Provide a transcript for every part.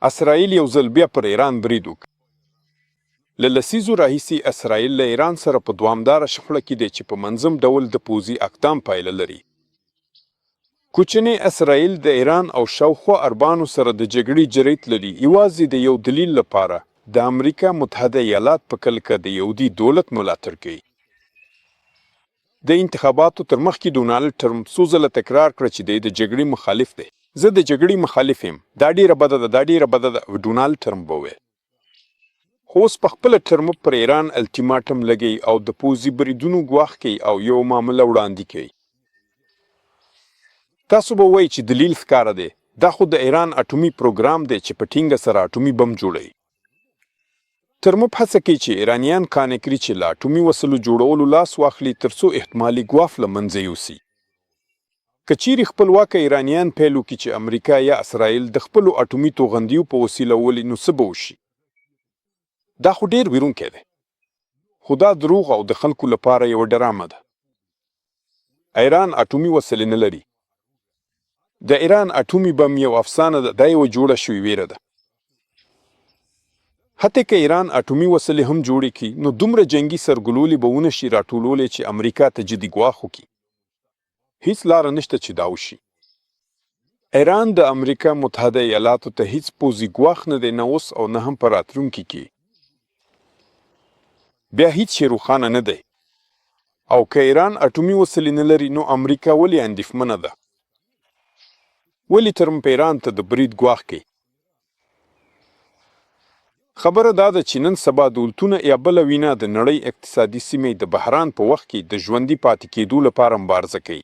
اسرائیل یو ځل بیا پر ایران برید وکړ. له لسیزو راهیسې اسرائیل له ایران سره په دوامداره شخړه کې دی چې په منظم ډول د پوځي اقدام پایله لري. کوچنی اسرائیل د ایران او شاوخوا عربانو سره د جګړې جریت لري یوازې د یو دلیل لپاره د امریکا متحده ایالات په کلکه د یهودي دولت ملاتړ کوي. د انتخاباتو تر مخکې ډونالډ ټرمپ څو ځله تکرار کړ چې دی د جګړې مخالف دی. زه د جګړې مخالف یم. دا ډیره بده ده، دا ډیره بده ده، ډونالډ ټرمپ وویل. خو اوس په خپله ټرمپ پر ایران الټیماټم لګوي او د پوځي بریدونو ګواښ کوي او یو معامله وړاندې کوي. تاسو به وایئ چې دلیل ښکاره دی، دا خو د ایران اټومي پروګرام دی چې په ټینګه سره اټومي بم جوړوي. ټرمپ هڅه کوي چې ایرانیان قانع کړي چې له اټومي وسلو جوړولو لاس واخلي ترڅو احتمالي ګواښ له منځه یوسي. که چیرې خپلواکه ایرانیان پیل وکړي چې امریکا یا اسرائیل د خپلو اټومي توغندیو په وسیله ولي، نو څه به وشي؟ دا خو ډیر ویرونکی دی. خو دا دروغ او د خلکو لپاره یوه ډرامه ده. ایران اټومي وسلې نه لري. د ایران اټومي بم یو افسانه ده، دا یوه جوړه شوې ویره ده. حتی که ایران اټومي وسلې هم جوړې کړي نو دومره جنگي سرګلولې به ونه شي راټولولی چې امریکا ته جدي ګواښ وکړي. هیڅ لاره نشته چې دا وشي. ایران د امریکا متحده ایالاتو ته هیڅ پوځي ګواښ نه دی، نه اوس او نه هم په راتلونکي کې. بیا هیڅ شی روښانه نه دی. او که ایران اټومي وسلې نه لري نو امریکا ولې اندېښمنه ده؟ ولې ټرمپ ایران ته د برید ګواښ کوي؟ خبره دا ده چې نن سبا دولتونه یا بله وینا د نړۍ اقتصادي سیمې د بحران په وخت کې د ژوندي پاتې کېدو لپاره مبارزه کوي.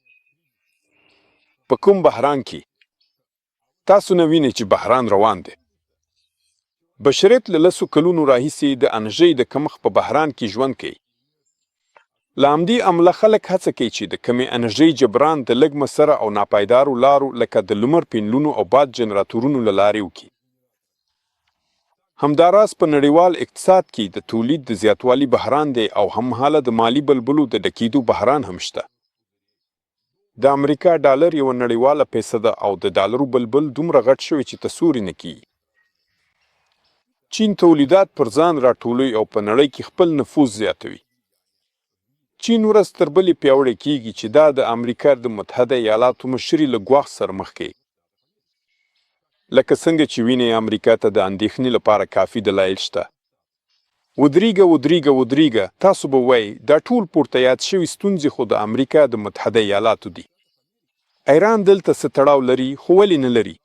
په کوم بحران کې؟ تاسو نه وینئ چې بحران روان دی. بشریت له لسو کلونو راهیسې د انرژۍ د کمښت په بحران کې ژوند کوي. له همدې امله خلک هڅه کوي چې د کمې انرژۍ جبران د لږ مصره او ناپایدارو لارو لکه د لمر پینلونو او باد جنراتورونو له لارې وکړي. همداراز په نړیوال اقتصاد کې د تولید د زیاتوالي بحران دی او هممهاله د مالی بلبلو د ډکېدو بحران هم شته. د امریکا ډالر یوه نړیواله پیسه ده او د ډالرو بلبل دومره غټ شوی چې تصور نه کیږي. چین تولیدات پر ځان راټولوي او په نړۍ کې خپل نفوذ زیاتوي. چین ورځ تر بلې پیاوړی کیږي چې دا د امریکا د متحده ایالاتو مشري له ګواښ سره مخ کوي. لکه څنګه چې وینئ امریکا ته د اندېښنې لپاره کافي دلایل شته. ودرېږه ودرېږه ودرېږه، تاسو به وایئ دا ټول پورته یاد شوي ستونزې خو د امریکا د متحده ایالاتو دي. ایران دلته څه تړاو لري؟ خو ولې نه لري؟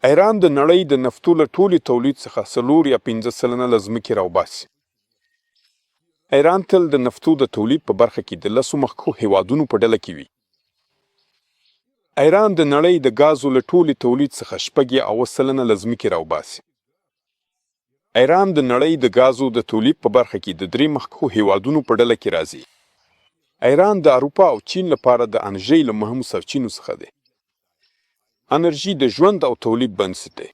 ایران د نړۍ د نفتو له ټولې تولید څخه 4 یا 5 سلنه له ځمکې راوباسي. ایران تل د نفتو د تولید په برخه کې د 10 مخکښو هیوادونو په ډله کې وي. ایران د نړۍ د ګازو له ټولې تولید څخه 8 سلنه له ځمکې راوباسي. ایران د نړۍ د ګازو د تولید په برخه کې د 3 مخکښو هیوادونو په ډله کې راځي. ایران د اروپا او چین لپاره د انرژۍ له مهمو سرچینو څخه دی. انرژي د ژوند او تولید بنسټ دی.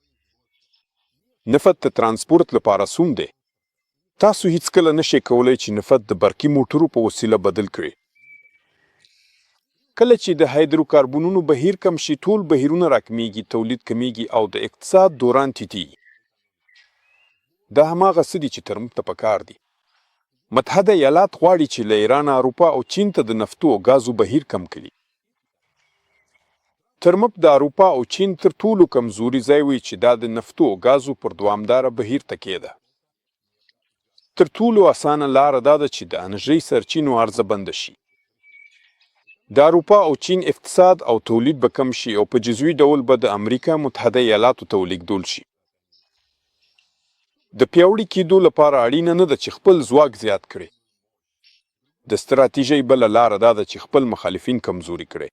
نفت د ترانسپورت لپاره سون دی. تاسو هیڅکله نشئ کولی چې نفت د برقي موټرو په وسیله بدل کړئ. کله چې د هایدروکاربونونو بهیر کم شي ټول بهیرونه راکمیږي، تولید کمیږي او د اقتصاد دوران ټیټیږي. دا هماغه څه دي چې ټرمپ ته پکار دي. متحده ایالات غواړي چې له ایران، اروپا او چین ته د نفتو او ګازو بهیر کم کړي. ټرمپ د اروپا او چین تر ټولو کمزوري ځای وي چې دا د نفتو او ګازو پر دوامداره بهیر تکیه ده. تر ټولو اسانه لاره دا ده چې د انرژۍ سرچینو عرضه بنده شي. د اروپا او چین اقتصاد او تولید به کم شي او په جزوي ډول به د امریکا متحده ایالاتو ته ولېږدول شي. د پیاوړي کېدو لپاره اړینه نه ده چې خپل ځواک زیات کړي. د ستراتیژۍ بله لاره دا ده چې خپل مخالفین کمزوري کړي.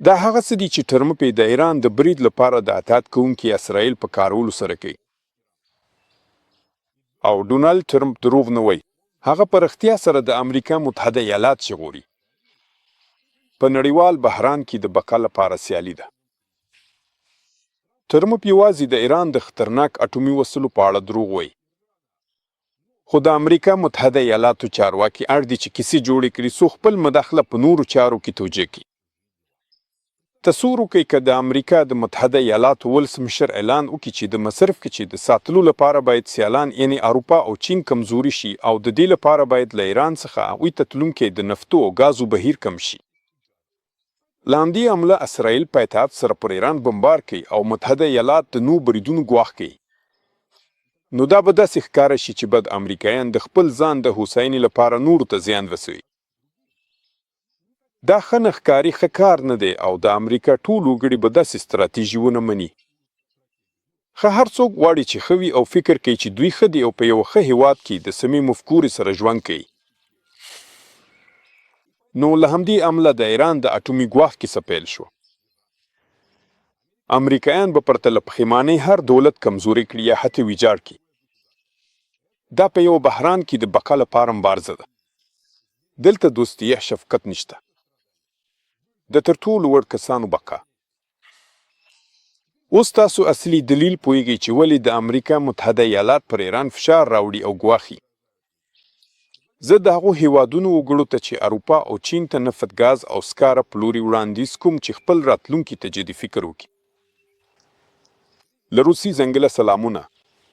دا هغه څه دي چې ټرمپ د ایران د برید لپاره د اطاعت کوونکي اسرائیل په کارولو سره کوي. او ډونالډ ټرمپ دروغ نه وایي. هغه په رښتیا سره د امریکا متحده ایالات ژغوري. په نړیوال بحران کې د بقا لپاره سیالي ده. ټرمپ یوازې د ایران د خطرناک اټومي وسلو په اړه دروغ وایي. خو د امریکا متحده ایالاتو چارواکي اړ دي چې کیسې جوړې کړي څو خپل مداخله په نورو چارو کې توجیه کړي. تصور وکړئ که د امریکا د متحده ایالاتو ولسمشر اعلان وکړي چې د مصرف کچې د ساتلو لپاره باید سیالان یعنی اروپا او چین کمزوري شي او د دې لپاره باید له ایران څخه هغوی ته تلونکی د نفتو او ګازو بهیر کم شي. له همدې امله اسرائیل په اتحاد سره پر ایران بمبار کوي او متحده ایالات د نوو بریدونو ګواښ کوي. نو دا به داسې ښکاره شي چې بد امریکایان د خپل ځان د هوساینې لپاره نورو ته زیان رسوي. دا ښه نه ښکاري، ښه کار نه دی او د امریکا ټول وګړي به داسې ستراتیژي ونه مني. ښه هر څوک غواړي چې ښه وي او فکر کوي چې دوی ښه دي او په یوه ښه هیواد کې د سمې مفکورې سره ژوند کوي. نو له همدې امله د ایران د اټومي ګواښ کیسه پیل شو. امریکایان به پرته له پښیمانۍ هر دولت کمزوري کړي یا حتی ویجاړ کړي. دا په یو بحران کې د بقا لپاره مبارزه ده. دلته دوستي شفقت نشته. د تر ټولو وړ کسانو بقا. اوس تاسو اصلي دلیل پوهیږئ چې ولې د امریکا متحده ایالات پر ایران فشار راوړي او ګواښي. زه د هغو هیوادونو وګړو ته چې اروپا او چین ته نفت ګاز او سکاره پلوري وړاندیز کوم چې خپل راتلونکي ته جدي فکر وکړي. له روسي ځنګله سلامونه.